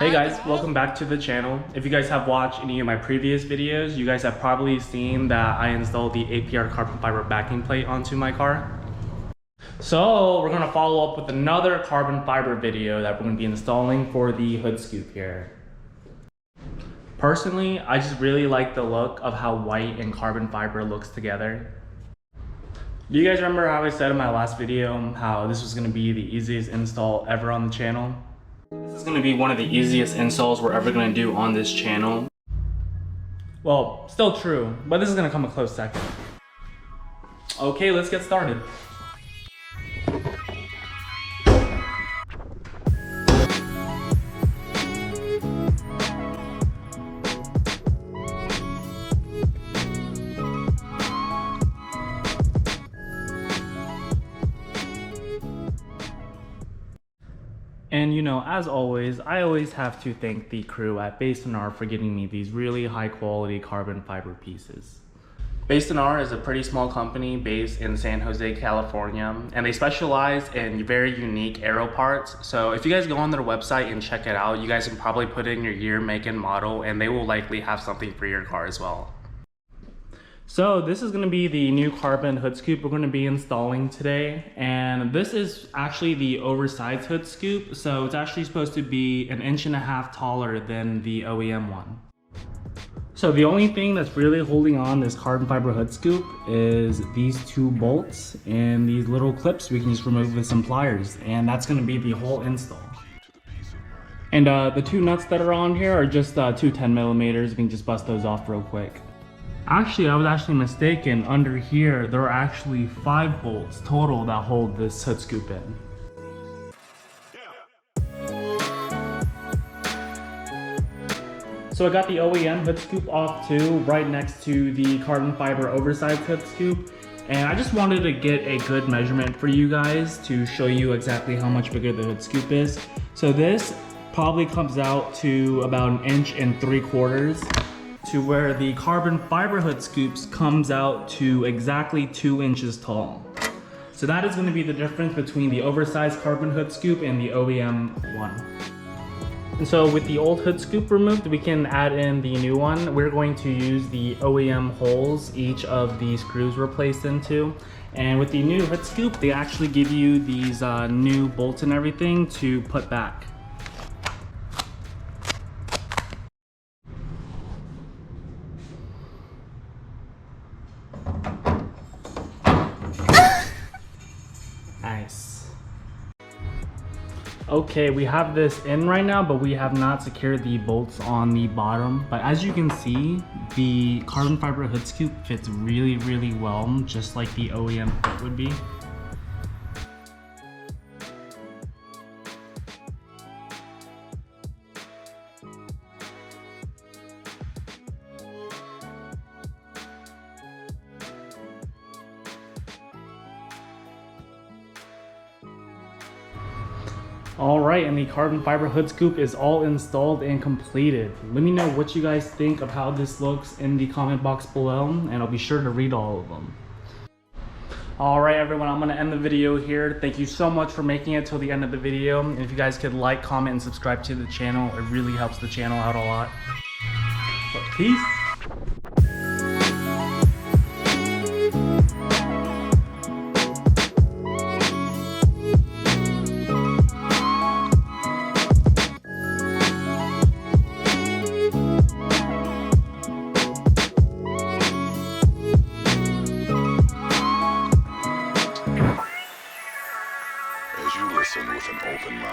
Hey guys, welcome back to the channel. If you guys have watched any of my previous videos, you guys have probably seen that I installed the APR carbon fiber backing plate onto my car. So we're gonna follow up with another carbon fiber video that we're gonna be installing for the hood scoop here. Personally, I just really like the look of how white and carbon fiber looks together. Do you guys remember how I said in my last video how this was gonna be the easiest install ever on the channel? This is going to be one of the easiest installs we're ever going to do on this channel. Well, still true, but this is going to come a close second. Okay, let's get started. And you know, as always, I always have to thank the crew at BaysonR for getting me these really high quality carbon fiber pieces. BaysonR is a pretty small company based in San Jose, California, and they specialize in very unique aero parts. So if you guys go on their website and check it out, you guys can probably put in your year, make, and model, and they will likely have something for your car as well. So this is going to be the new carbon hood scoop we're going to be installing today, and this is actually the oversized hood scoop, so it's actually supposed to be 1.5 inches taller than the OEM one. So the only thing that's really holding on this carbon fiber hood scoop is these two bolts and these little clips we can just remove with some pliers, and that's going to be the whole install. And the two nuts that are on here are just two 10mm. We can just bust those off real quick. Actually, I was actually mistaken. Under here, there are actually 5 bolts total that hold this hood scoop in. So I got the OEM hood scoop off too, right next to the carbon fiber oversized hood scoop. And I just wanted to get a good measurement for you guys to show you exactly how much bigger the hood scoop is. So this probably comes out to about 1.75 inches. To where the carbon fiber hood scoops comes out to exactly 2 inches tall. So that is going to be the difference between the oversized carbon hood scoop and the OEM one. And so with the old hood scoop removed, we can add in the new one. We're going to use the OEM holes each of the screws were placed into. And with the new hood scoop, they actually give you these new bolts and everything to put back. Nice. Okay, we have this in right now, but we have not secured the bolts on the bottom. But as you can see, the carbon fiber hood scoop fits really, really well, just like the OEM fit would be. Alright, and the carbon fiber hood scoop is all installed and completed. Let me know what you guys think of how this looks in the comment box below, and I'll be sure to read all of them. Alright everyone, I'm going to end the video here. Thank you so much for making it till the end of the video. And if you guys could like, comment, and subscribe to the channel, it really helps the channel out a lot. So, peace! As you listen with an open mind.